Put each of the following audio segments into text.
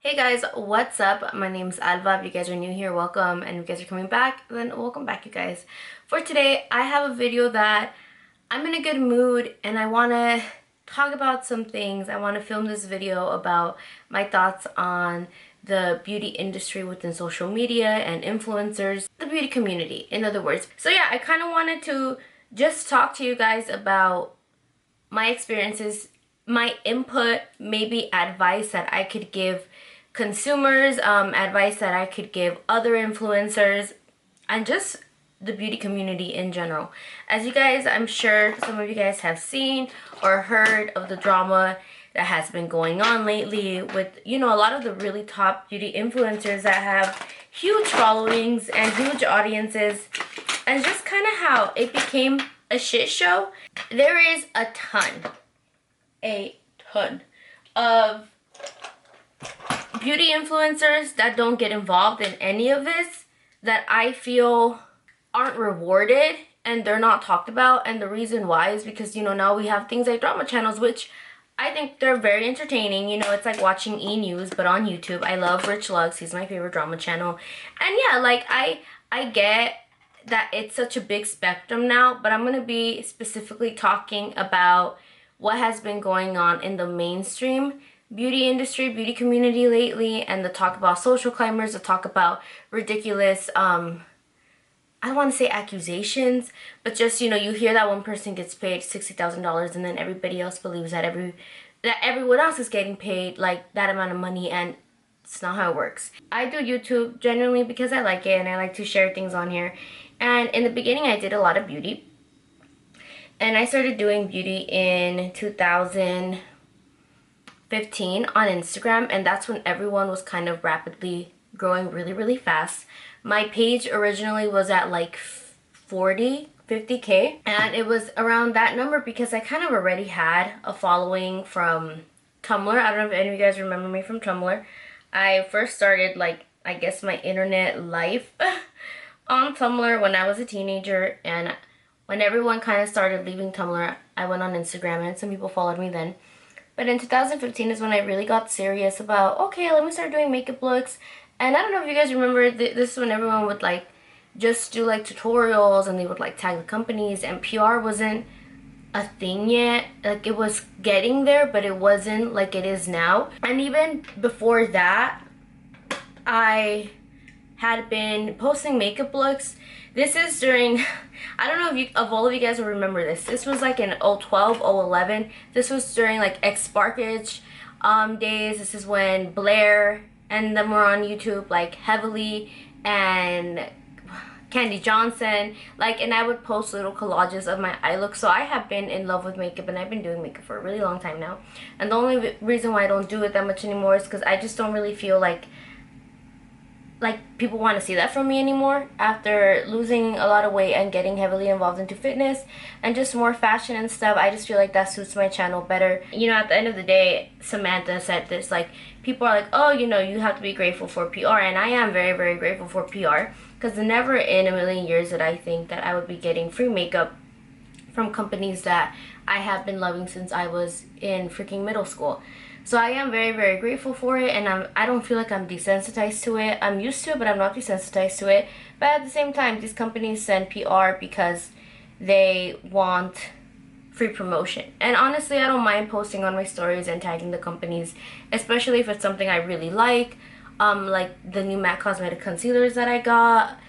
Hey guys, what's up? My name's Alva. If you guys are new here, welcome. And if you guys are coming back, then welcome back, you guys. For today, I have a video that I'm in a good mood and I want to talk about some things. I want to film this video about my thoughts on the beauty industry within social media and influencers, the beauty community, in other words. So yeah, I kind of wanted to just talk to you guys about my experiences, my input, maybe advice that I could give consumers, advice that I could give other influencers, and just the beauty community in general. As you guys, I'm sure some of you guys have seen or heard of the drama that has been going on lately with, a lot of the really top beauty influencers that have huge followings and huge audiences, and just kind of how it became a shit show. There is a ton of beauty influencers that don't get involved in any of this, that I feel aren't rewarded and they're not talked about. And the reason why is because, now we have things like drama channels, which I think they're very entertaining. It's like watching E-News, but on YouTube. I love Rich Lux. He's my favorite drama channel. And yeah, like I get that it's such a big spectrum now, but I'm going to be specifically talking about what has been going on in the mainstream beauty industry, beauty community lately, and the talk about social climbers, the talk about ridiculous, I don't want to say accusations, but just, you hear that one person gets paid $60,000 and then everybody else believes that everyone else is getting paid like that amount of money, and it's not how it works. I do YouTube generally because I like it and I like to share things on here. And in the beginning, I did a lot of beauty. And I started doing beauty in 2015 on Instagram, and that's when everyone was kind of rapidly growing really, really fast. My page originally was at like 50K, and it was around that number because I kind of already had a following from Tumblr. I don't know if any of you guys remember me from Tumblr. I first started, like, I guess my internet life on Tumblr when I was a teenager, and when everyone kind of started leaving Tumblr, I went on Instagram, and some people followed me then. But in 2015 is when I really got serious about, okay, let me start doing makeup looks. And I don't know if you guys remember, this is when everyone would like just do like tutorials and they would like tag the companies, and PR wasn't a thing yet. Like, it was getting there, but it wasn't like it is now. And even before that, I had been posting makeup looks. This is during, I don't know if all of you guys will remember this. This was like in 2012, 2011. This was during like X-Sparkage days. This is when Blair and them were on YouTube like heavily, and Candy Johnson, like, and I would post little collages of my eye look. So I have been in love with makeup, and I've been doing makeup for a really long time now. And the only reason why I don't do it that much anymore is because I just don't really feel like people want to see that from me anymore after losing a lot of weight and getting heavily involved into fitness and just more fashion and stuff. I just feel like that suits my channel better. At the end of the day, Samantha said this, like, people are like, oh, you have to be grateful for PR, and I am very, very grateful for PR, because never in a million years did I think that I would be getting free makeup from companies that I have been loving since I was in freaking middle school. So I am very, very grateful for it, and I don't feel like I'm desensitized to it. I'm used to it, but I'm not desensitized to it. But at the same time, these companies send PR because they want free promotion. And honestly, I don't mind posting on my stories and tagging the companies, especially if it's something I really like the new MAC Cosmetic concealers that I got,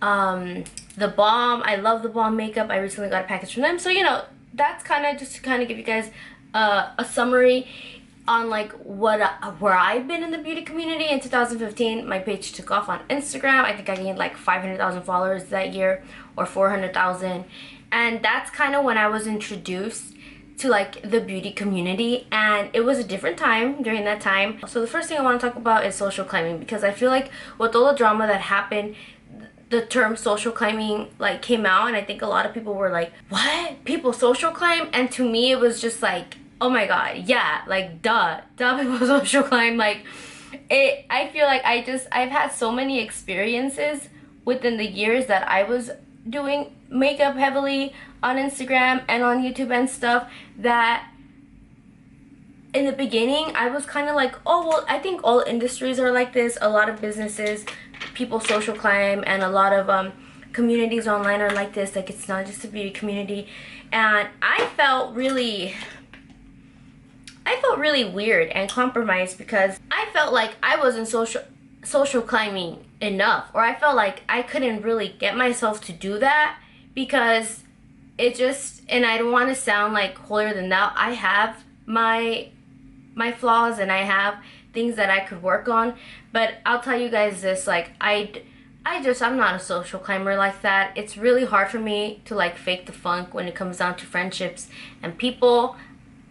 the Balm. I love the Balm makeup. I recently got a package from them. So, that's kind of just to kind of give you guys a summary on like where I've been in the beauty community. In 2015, my page took off on Instagram. I think I gained like 500,000 followers that year, or 400,000, and that's kind of when I was introduced to like the beauty community, and it was a different time during that time. So the first thing I want to talk about is social climbing, because I feel like with all the drama that happened, the term social climbing like came out, and I think a lot of people were like, what? People social climb? And to me, it was just like, oh my god, yeah, like duh people social climb. Like, I feel like I've had so many experiences within the years that I was doing makeup heavily on Instagram and on YouTube and stuff, that in the beginning, I was kind of like, oh, well, I think all industries are like this. A lot of businesses, people social climb, and a lot of communities online are like this. Like, it's not just a beauty community. And I felt really weird and compromised because I felt like I wasn't social climbing enough, or I felt like I couldn't really get myself to do that because it just, and I don't want to sound like holier than thou. I have my flaws and I have things that I could work on, but I'll tell you guys this, like I'm not a social climber like that. It's really hard for me to like fake the funk when it comes down to friendships and people.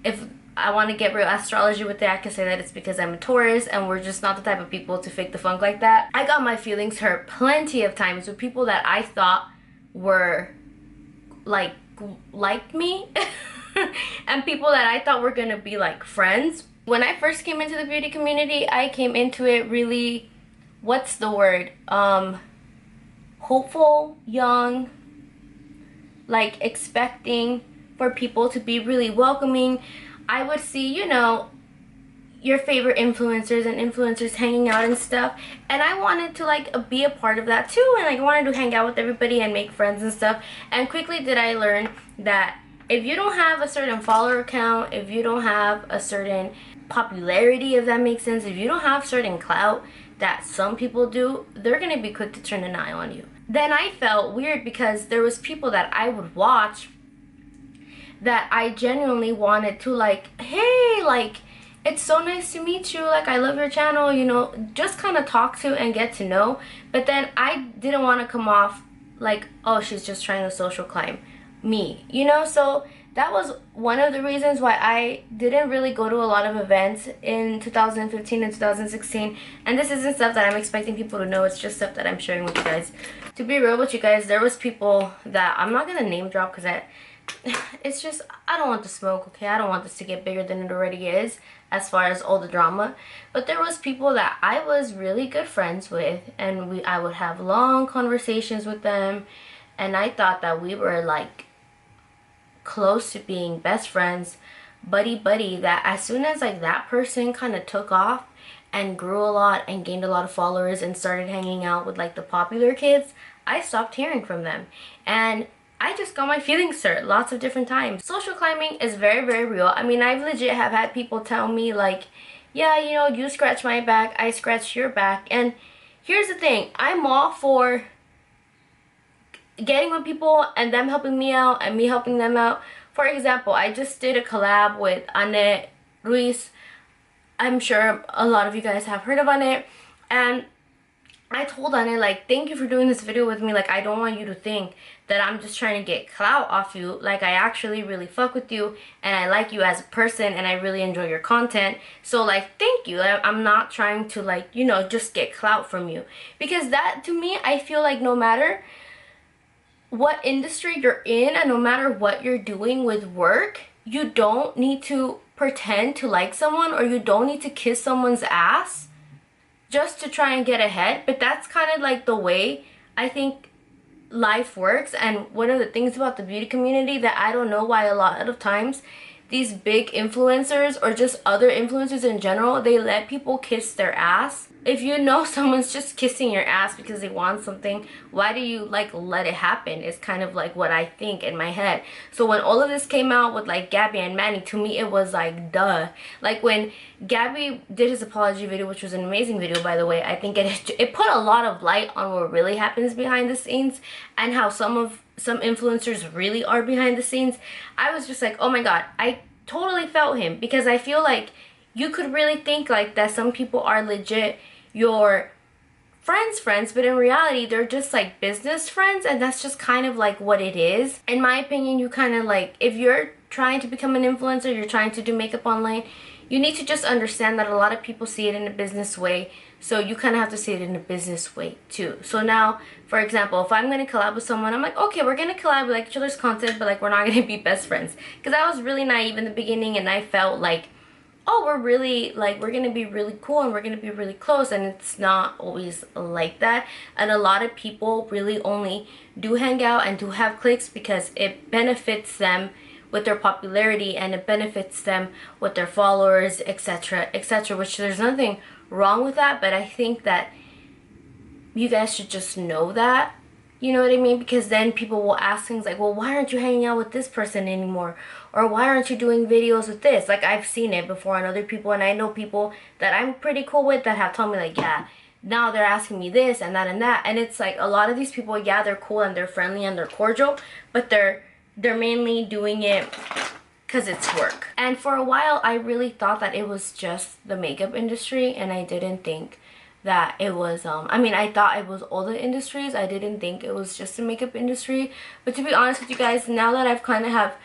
If I want to get real astrology with it, I can say that it's because I'm a Taurus and we're just not the type of people to fake the funk like that. I got my feelings hurt plenty of times with people that I thought were liked me and people that I thought were gonna be like friends. When I first came into the beauty community, I came into it really, what's the word, hopeful, young, like expecting for people to be really welcoming. I would see, you know, your favorite influencers and influencers hanging out and stuff, and I wanted to like be a part of that too, and like I wanted to hang out with everybody and make friends and stuff. And quickly did I learn that if you don't have a certain follower count, if you don't have a certain popularity, if that makes sense, if you don't have certain clout that some people do, they're gonna be quick to turn an eye on you. Then I felt weird because there was people that I would watch that I genuinely wanted to like, hey, like, it's so nice to meet you, like, I love your channel, you know, just kind of talk to and get to know. But then I didn't want to come off like, oh, she's just trying to social climb me, you know. So that was one of the reasons why I didn't really go to a lot of events in 2015 and 2016. And this isn't stuff that I'm expecting people to know, it's just stuff that I'm sharing with you guys. To be real with you guys, there was people that I'm not gonna name drop because it's just, I don't want the smoke, okay? I don't want this to get bigger than it already is as far as all the drama. But there was people that I was really good friends with, and I would have long conversations with them, and I thought that we were like close to being best friends, buddy, that as soon as like that person kind of took off and grew a lot and gained a lot of followers and started hanging out with like the popular kids, I stopped hearing from them. And I just got my feelings hurt lots of different times. Social climbing is very, very real. I mean, I've legit have had people tell me like, yeah, you know, you scratch my back, I scratch your back. And here's the thing, I'm all for getting with people and them helping me out and me helping them out. For example, I just did a collab with Annette Ruiz. I'm sure a lot of you guys have heard of Annette. And I told Annette, like, thank you for doing this video with me. Like, I don't want you to think that I'm just trying to get clout off you. Like, I actually really fuck with you and I like you as a person and I really enjoy your content. So, like, thank you. I'm not trying to, like, you know, just get clout from you. Because that, to me, I feel like no matter what industry you're in and no matter what you're doing with work, you don't need to pretend to like someone, or you don't need to kiss someone's ass just to try and get ahead. But that's kind of like the way I think life works. And one of the things about the beauty community that I don't know why a lot of times these big influencers or just other influencers in general, they let people kiss their ass. If you know someone's just kissing your ass because they want something, why do you like let it happen? It's kind of like what I think in my head. So when all of this came out with like Gabby and Manny, to me it was like duh. Like when Gabby did his apology video, which was an amazing video by the way, I think it put a lot of light on what really happens behind the scenes and how some influencers really are behind the scenes. I was just like, oh my god, I totally felt him, because I feel like you could really think like that some people are legit your friends, but in reality they're just like business friends, and that's just kind of like what it is. In my opinion, you kind of like, if you're trying to become an influencer, you're trying to do makeup online, you need to just understand that a lot of people see it in a business way, so you kind of have to see it in a business way too. So now, for example, if I'm going to collab with someone, I'm like, okay, we're going to collab with like each other's content, but like we're not going to be best friends, because I was really naive in the beginning and I felt like, oh, we're really, like, we're gonna be really cool and we're gonna be really close, and it's not always like that. And a lot of people really only do hang out and do have cliques because it benefits them with their popularity, and it benefits them with their followers, etc., etc., which there's nothing wrong with that, but I think that you guys should just know that. You know what I mean? Because then people will ask things like, well, why aren't you hanging out with this person anymore? Or why aren't you doing videos with this? Like, I've seen it before on other people, and I know people that I'm pretty cool with that have told me, like, yeah, now they're asking me this and that and that. And it's like, a lot of these people, yeah, they're cool and they're friendly and they're cordial, but they're mainly doing it because it's work. And for a while, I really thought that it was just the makeup industry, and I didn't think that it was I mean, I thought it was all the industries. I didn't think it was just the makeup industry. But to be honest with you guys, now that I've kind of have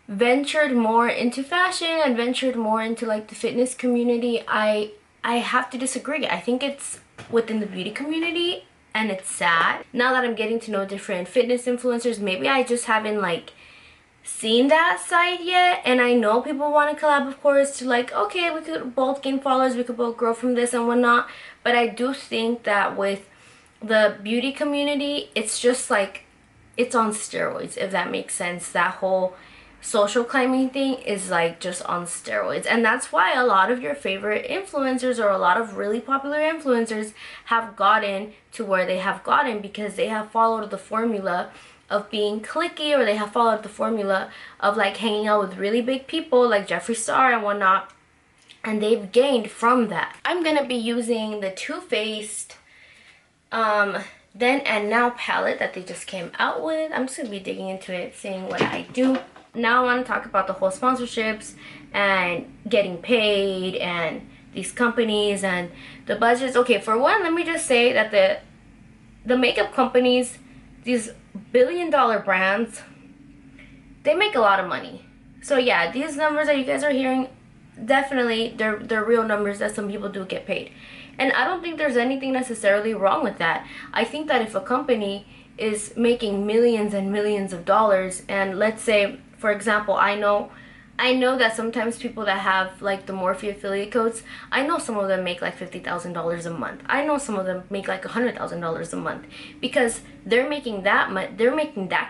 ventured more into fashion and ventured more into like the fitness community, I have to disagree. I think it's within the beauty community, and it's sad. Now that I'm getting to know different fitness influencers, maybe I just haven't like seen that side yet. And I know people want to collab, of course, to like, okay, we could both gain followers, we could both grow from this and whatnot. But I do think that with the beauty community, it's just like, it's on steroids, if that makes sense. That whole social climbing thing is like just on steroids, and that's why a lot of your favorite influencers, or a lot of really popular influencers, have gotten to where they have gotten, because they have followed the formula of being cliquey, or they have followed the formula of like hanging out with really big people like Jeffree Star and whatnot, and they've gained from that. I'm gonna be using the Too Faced Then and Now palette that they just came out with. I'm just gonna be digging into it, seeing what I do. Now I want to talk about the whole sponsorships and getting paid and these companies and the budgets. Okay, for one, let me just say that the makeup companies, these billion-dollar brands, they make a lot of money. So yeah, these numbers that you guys are hearing, definitely they're real numbers that some people do get paid. And I don't think there's anything necessarily wrong with that. I think that if a company is making millions and millions of dollars, and let's say, for example, I know that sometimes people that have like the Morphe affiliate codes, I know some of them make like $50,000 a month. I know some of them make like $100,000 a month, because they're making that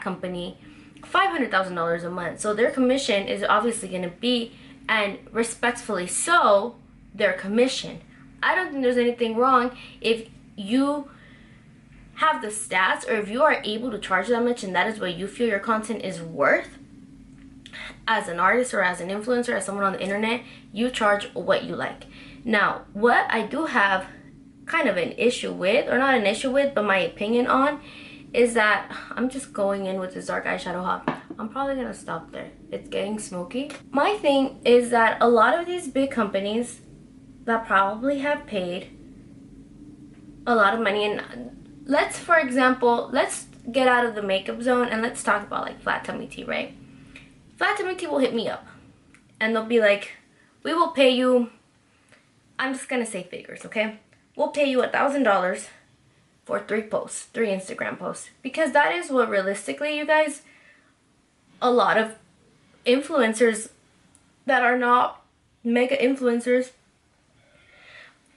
company $500,000 a month. So their commission is obviously going to be, and respectfully so, their commission. I don't think there's anything wrong if you have the stats, or if you are able to charge that much and that is what you feel your content is worth. As an artist, or as an influencer, as someone on the internet, you charge what you like. Now, what I do have kind of an issue with, or not an issue with, but my opinion on, is that I'm just going in with this dark eyeshadow hop. I'm probably gonna stop there. It's getting smoky. My thing is that a lot of these big companies that probably have paid a lot of money, and for example, let's get out of the makeup zone and let's talk about like Flat Tummy Tea, right? Flat Tummy Tea will hit me up and they'll be like, we will pay you, I'm just gonna say figures, okay? We'll pay you $1,000 for 3 posts, 3 Instagram posts, because that is what realistically, you guys, a lot of influencers that are not mega influencers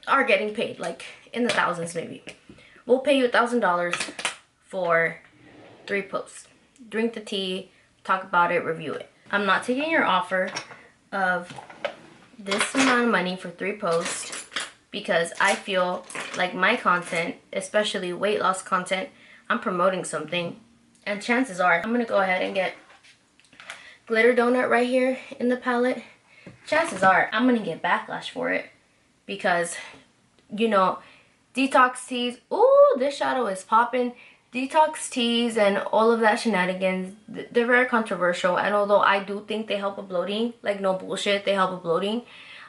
are getting paid, like in the thousands maybe. We'll pay you $1,000 for 3 posts. Drink the tea, talk about it, review it. I'm not taking your offer of this amount of money for 3 posts, because I feel like my content, especially weight loss content, I'm promoting something, and chances are I'm gonna go ahead and get glitter donut right here in the palette. Chances are I'm gonna get backlash for it, because, you know, detox teas, ooh, this shadow is popping. Detox teas and all of that shenanigans, they're very controversial. And although I do think they help with bloating, like no bullshit, they help with bloating,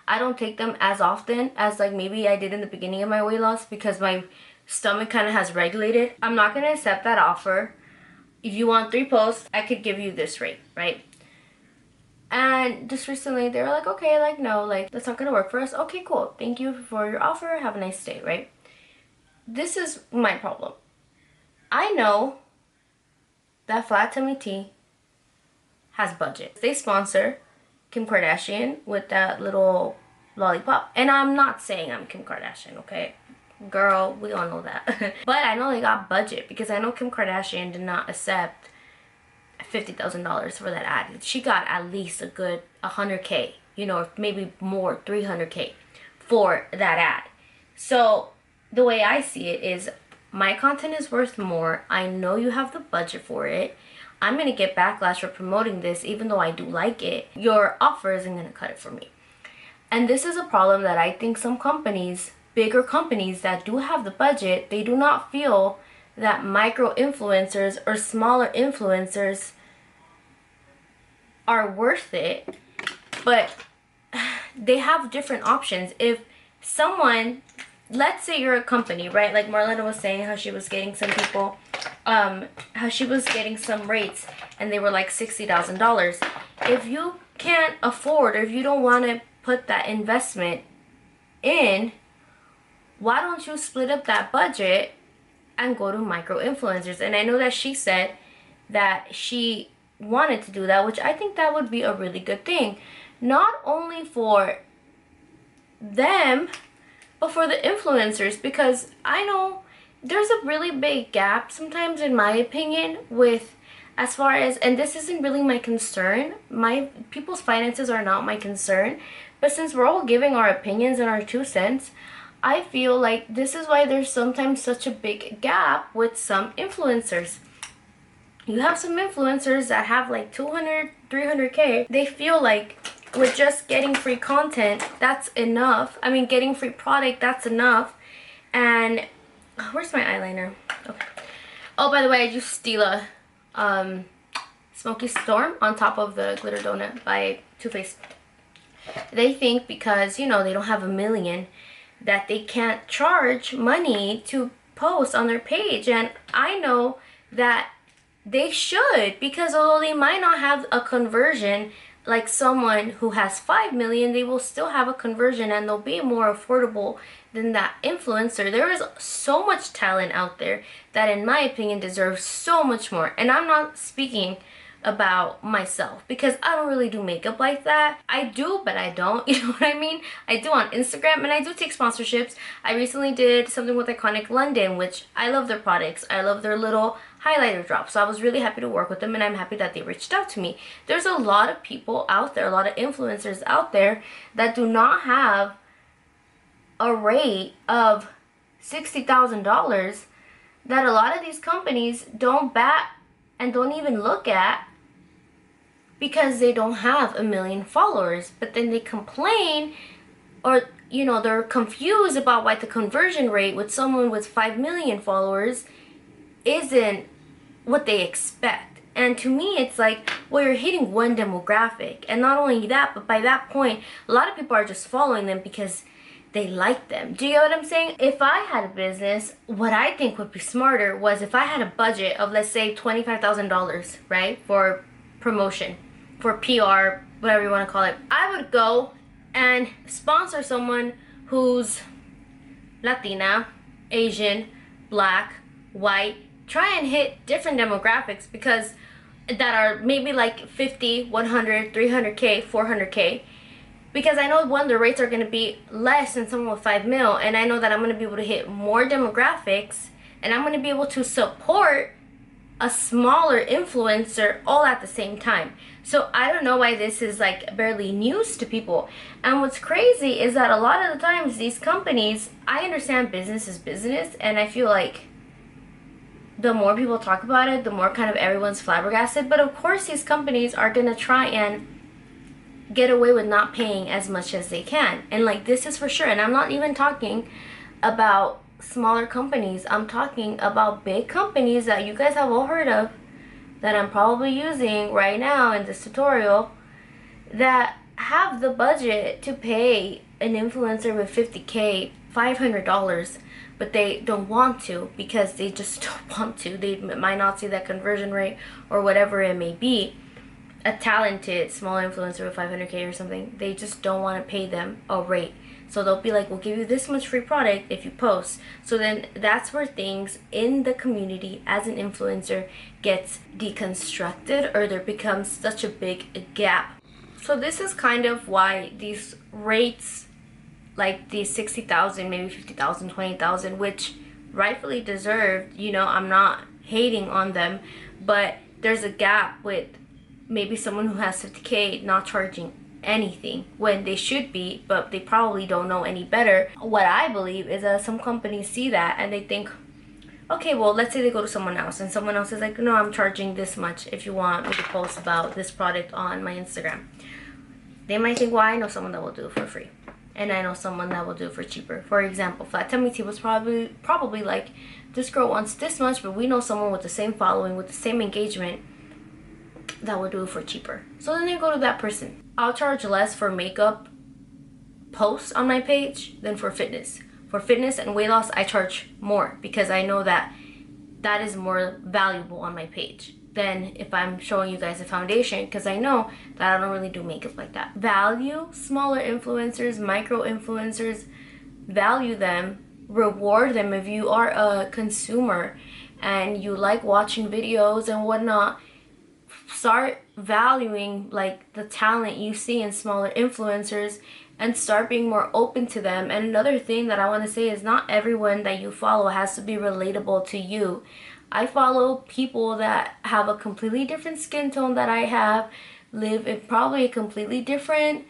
I don't take them as often as like maybe I did in the beginning of my weight loss, because my stomach kind of has regulated. I'm not gonna accept that offer. If you want 3 posts, I could give you this rate, right? And just recently they were like, okay, like no, like that's not gonna work for us. Okay, cool, thank you for your offer, have a nice day, right? This is my problem. I know that Flat Tummy Tea has budget. They sponsor Kim Kardashian with that little lollipop. And I'm not saying I'm Kim Kardashian, okay? Girl, we all know that. But I know they got budget, because I know Kim Kardashian did not accept $50,000 for that ad. She got at least a good 100K, you know, maybe more, 300K for that ad. So the way I see it is, my content is worth more. I know you have the budget for it. I'm going to get backlash for promoting this, even though I do like it. Your offer isn't going to cut it for me. And this is a problem that I think some companies, bigger companies that do have the budget, they do not feel that micro influencers or smaller influencers are worth it. But they have different options. If someone, let's say you're a company, right? Like Marlena was saying, how she was getting some people, how she was getting some rates and they were like $60,000. If you can't afford, or if you don't want to put that investment in, why don't you split up that budget and go to micro influencers? And I know that she said that she wanted to do that, which I think that would be a really good thing, not only for them but for the influencers, because I know there's a really big gap sometimes, in my opinion, with, as far as, and this isn't really my concern, my people's finances are not my concern, but since we're all giving our opinions and our 2 cents, I feel like this is why there's sometimes such a big gap with some influencers. You have some influencers that have like 200, 300K. They feel like with just getting free content, that's enough. I mean, getting free product, that's enough. And where's my eyeliner? Okay. Oh, by the way, I used Stila Smoky Storm on top of the Glitter Donut by Too Faced. They think because, you know, they don't have a million, that they can't charge money to post on their page. And I know that they should, because although they might not have a conversion like someone who has 5 million, they will still have a conversion and they'll be more affordable than that influencer. There is so much talent out there that, in my opinion, deserves so much more. And I'm not speaking about myself, because I don't really do makeup like that. I do, but I don't, you know what I mean? I do on Instagram, and I do take sponsorships. I recently did something with Iconic London, which I love their products. I love their little highlighter drops. So I was really happy to work with them, and I'm happy that they reached out to me. There's a lot of people out there, a lot of influencers out there that do not have a rate of $60,000 that a lot of these companies don't bat and don't even look at, because they don't have a million followers. But then they complain, or, you know, they're confused about why the conversion rate with someone with 5 million followers isn't what they expect. And to me, it's like, well, you're hitting one demographic. And not only that, but by that point, a lot of people are just following them because they like them. Do you get what I'm saying? If I had a business, what I think would be smarter was, if I had a budget of, let's say, $25,000, right, for promotion, for PR, whatever you want to call it, I would go and sponsor someone who's Latina, Asian, Black, white, try and hit different demographics, because that are maybe like 50, 100, 300K, 400K. Because I know, one, the rates are going to be less than someone with 5 mil, and I know that I'm going to be able to hit more demographics, and I'm going to be able to support a smaller influencer all at the same time. So I don't know why this is like barely news to people. And what's crazy is that a lot of the times these companies, I understand business is business, and I feel like the more people talk about it, the more kind of everyone's flabbergasted. But of course these companies are going to try and get away with not paying as much as they can. And like, this is for sure. And I'm not even talking about smaller companies. I'm talking about big companies that you guys have all heard of, that I'm probably using right now in this tutorial, that have the budget to pay an influencer with 50K $500, but they don't want to, because they just don't want to. They might not see that conversion rate or whatever it may be. A talented small influencer with 500K or something, they just don't want to pay them a rate. So they'll be like, we'll give you this much free product if you post. So then that's where things in the community as an influencer gets deconstructed, or there becomes such a big gap. So this is kind of why these rates, like these 60,000, maybe 50,000, 20,000, which rightfully deserved, you know, I'm not hating on them, but there's a gap with maybe someone who has 50K not charging anything when they should be, but they probably don't know any better. What I believe is that some companies see that and they think, okay, well, let's say they go to someone else and someone else is like, no, I'm charging this much if you want me to post about this product on my Instagram. They might think, well, I know someone that will do it for free, and I know someone that will do it for cheaper. For example, Flat Tummy Tea was probably like, this girl wants this much, but we know someone with the same following, with the same engagement, that will do it for cheaper. So then they go to that person. I'll charge less for makeup posts on my page than for fitness. For fitness and weight loss, I charge more because I know that that is more valuable on my page than if I'm showing you guys a foundation, because I know that I don't really do makeup like that. Value smaller influencers, micro influencers, value them, reward them. If you are a consumer and you like watching videos and whatnot, start valuing like the talent you see in smaller influencers and start being more open to them. And another thing that I want to say is not everyone that you follow has to be relatable to you. I follow people that have a completely different skin tone that I have, live in probably a completely different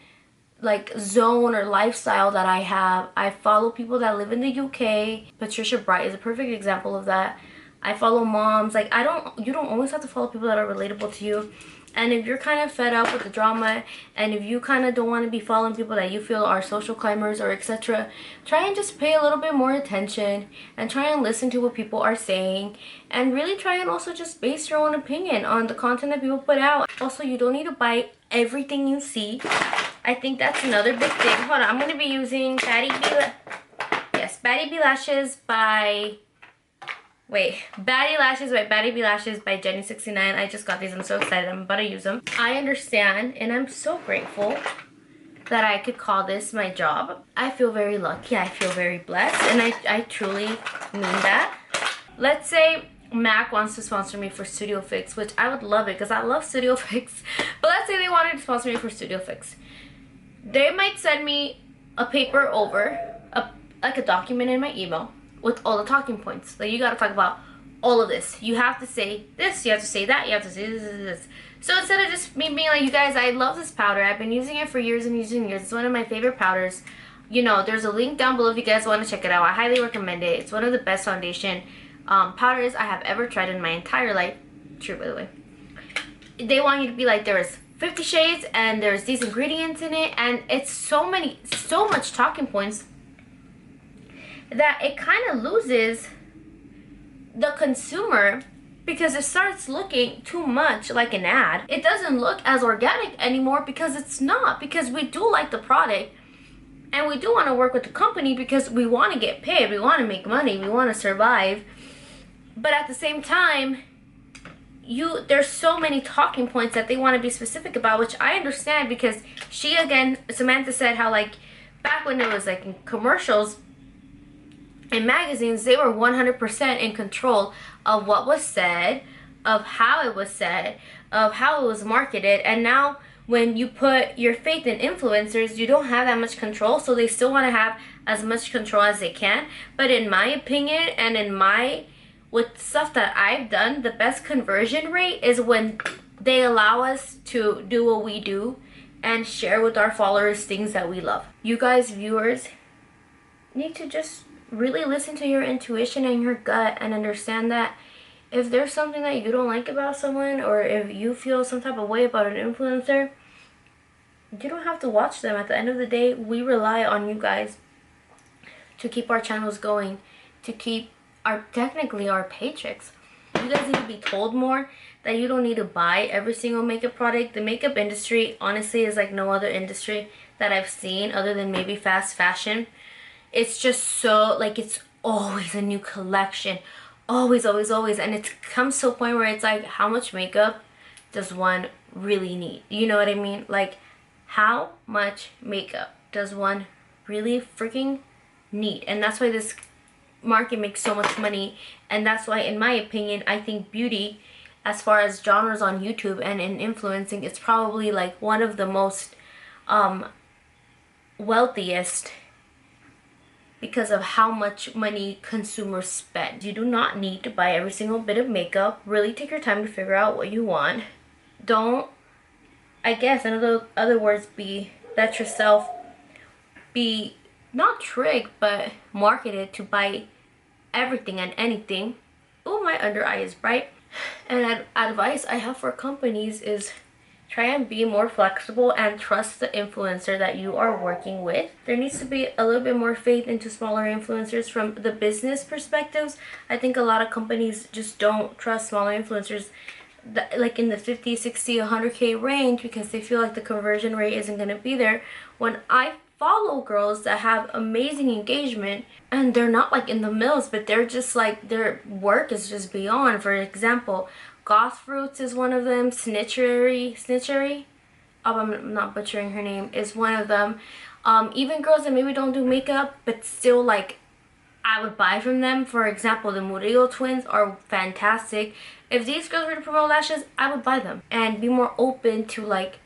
like zone or lifestyle that I have. I follow people that live in the UK. Patricia Bright is a perfect example of that. I follow moms. Like, you don't always have to follow people that are relatable to you. And if you're kind of fed up with the drama, and if you kind of don't want to be following people that you feel are social climbers or etc., try and just pay a little bit more attention and try and listen to what people are saying, and really try and also just base your own opinion on the content that people put out. Also, you don't need to buy everything you see. I think that's another big thing. Hold on, I'm going to be using Batty B Lashes by... Batty Lashes by Batty B Lashes by Jenny69. I just got these. I'm so excited. I'm about to use them. I understand, and I'm so grateful that I could call this my job. I feel very lucky. I feel very blessed, and I truly mean that. Let's say MAC wants to sponsor me for Studio Fix, which I would love it because I love Studio Fix. But let's say they wanted to sponsor me for Studio Fix. They might send me a paper over, like a document in my email, with all the talking points. Like, you gotta talk about all of this. You have to say this, you have to say that, you have to say this. So instead of just me being like, you guys, I love this powder. I've been using it for years and years and years. It's one of my favorite powders. You know, there's a link down below if you guys want to check it out. I highly recommend it. It's one of the best foundation powders I have ever tried in my entire life. True, by the way. They want you to be like, there's 50 shades and there's these ingredients in it, and it's so much talking points that it kind of loses the consumer, because it starts looking too much like an ad. It doesn't look as organic anymore because it's not, because we do like the product and we do want to work with the company because we want to get paid, we want to make money, we want to survive. But at the same time, there's so many talking points that they want to be specific about, which I understand, because Samantha said how, like, back when it was like in commercials in magazines, they were 100% in control of what was said, of how it was said, of how it was marketed. And now when you put your faith in influencers, you don't have that much control, so they still want to have as much control as they can. But in my opinion, and with stuff that I've done, the best conversion rate is when they allow us to do what we do and share with our followers things that we love. You guys, viewers, need to just really listen to your intuition and your gut and understand that if there's something that you don't like about someone, or if you feel some type of way about an influencer, you don't have to watch them. At the end of the day, we rely on you guys to keep our channels going, to keep technically our paychecks. You guys need to be told more that you don't need to buy every single makeup product. The makeup industry honestly is like no other industry that I've seen other than maybe fast fashion. It's just so, like, it's always a new collection, always, and it comes to a point where it's like, how much makeup does one really need? You know what I mean? Like, how much makeup does one really freaking need? And that's why this market makes so much money, and that's why, in my opinion, I think beauty, as far as genres on YouTube and in influencing, it's probably like one of the most wealthiest because of how much money consumers spend. You do not need to buy every single bit of makeup. Really take your time to figure out what you want. Don't, I guess in other words, let yourself be not tricked but marketed to buy everything and anything. Oh, my under eye is bright. And advice I have for companies is try and be more flexible and trust the influencer that you are working with. There needs to be a little bit more faith into smaller influencers from the business perspectives. I think a lot of companies just don't trust smaller influencers like in the 50, 60, 100K range because they feel like the conversion rate isn't going to be there. When I follow girls that have amazing engagement and they're not like in the mills, but they're just like, their work is just beyond. For example, Goth Fruits is one of them. Snitchery, oh, I'm not butchering her name, is one of them. Even girls that maybe don't do makeup, but still like I would buy from them. For example, the Murillo twins are fantastic. If these girls were to promote lashes, I would buy them. And be more open to like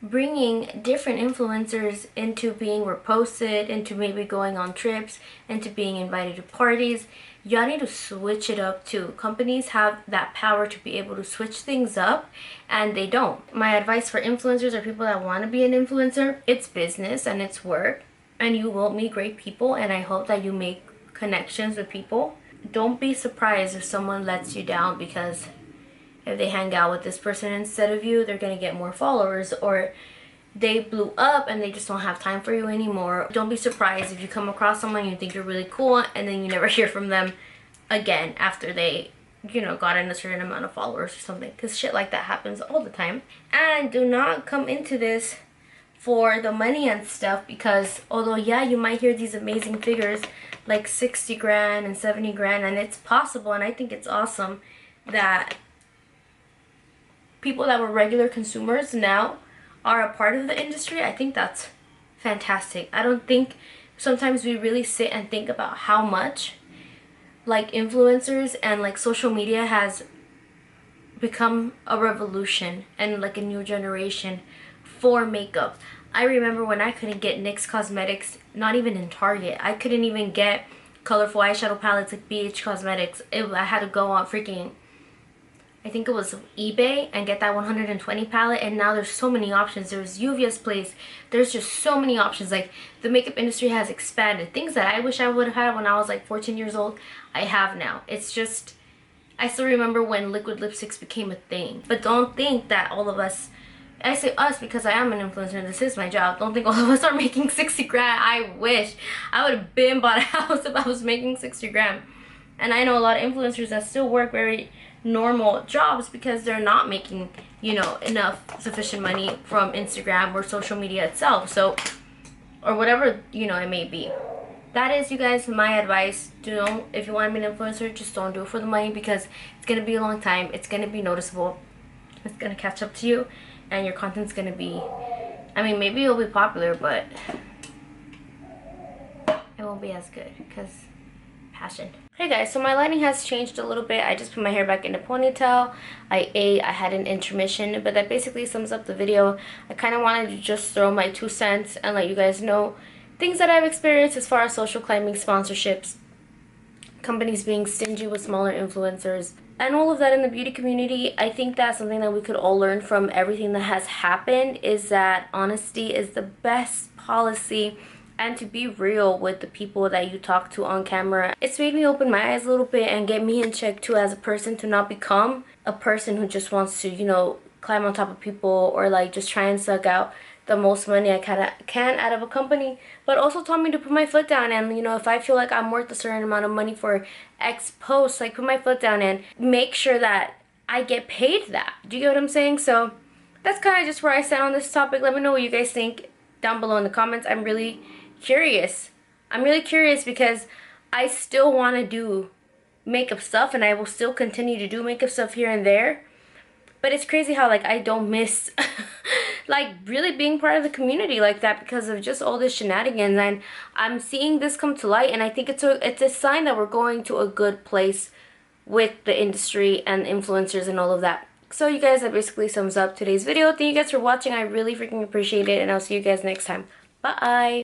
bringing different influencers into being reposted, into maybe going on trips, into being invited to parties. Y'all need to switch it up too. Companies have that power to be able to switch things up and they don't. My advice for influencers or people that want to be an influencer, it's business and it's work and you will meet great people and I hope that you make connections with people. Don't be surprised if someone lets you down because if they hang out with this person instead of you, they're gonna get more followers, or they blew up and they just don't have time for you anymore. Don't be surprised if you come across someone you think you're really cool and then you never hear from them again after they, you know, got in a certain amount of followers or something, because shit like that happens all the time. And do not come into this for the money and stuff, because although yeah, you might hear these amazing figures like 60 grand and 70 grand, and it's possible, and I think it's awesome that people that were regular consumers now are a part of the industry. I think that's fantastic. I don't think sometimes we really sit and think about how much like influencers and like social media has become a revolution and like a new generation for makeup. I remember when I couldn't get NYX Cosmetics, not even in Target. I couldn't even get colorful eyeshadow palettes like BH Cosmetics. I had to go on freaking, I think it was eBay, and get that 120 palette, and now there's so many options. There's Juvia's Place. There's just so many options. Like, the makeup industry has expanded. Things that I wish I would have had when I was like 14 years old, I have now. It's just, I still remember when liquid lipsticks became a thing. But don't think that all of us, I say us because I am an influencer and this is my job, don't think all of us are making 60 grand. I wish. I would have been bought a house if I was making 60 grand. And I know a lot of influencers that still work very normal jobs because they're not making, you know, enough sufficient money from Instagram or social media itself, so, or whatever, you know, it may be. That is, you guys, my advice. Don't, if you want to be an influencer, just don't do it for the money, because it's gonna be a long time, it's gonna be noticeable, it's gonna catch up to you, and your content's gonna be, I mean, maybe it'll be popular, but it won't be as good because passion. Hey guys, so my lighting has changed a little bit. I just put my hair back in a ponytail. I ate, I had an intermission, but that basically sums up the video. I kind of wanted to just throw my 2 cents and let you guys know things that I've experienced as far as social climbing, sponsorships, companies being stingy with smaller influencers, and all of that in the beauty community. I think that's something that we could all learn from everything that has happened, is that honesty is the best policy, and to be real with the people that you talk to on camera. It's made me open my eyes a little bit and get me in check too as a person, to not become a person who just wants to, you know, climb on top of people or like just try and suck out the most money I can out of a company, but also taught me to put my foot down. And, you know, if I feel like I'm worth a certain amount of money for X posts, like, put my foot down and make sure that I get paid that. Do you get what I'm saying? So that's kind of just where I stand on this topic. Let me know what you guys think down below in the comments. I'm really curious. I'm really curious because I still want to do makeup stuff, and I will still continue to do makeup stuff here and there. But it's crazy how, like, I don't miss like really being part of the community like that because of just all this shenanigans. And I'm seeing this come to light, and I think it's a sign that we're going to a good place with the industry and influencers and all of that. So you guys, that basically sums up today's video. Thank you guys for watching. I really freaking appreciate it, and I'll see you guys next time. Bye.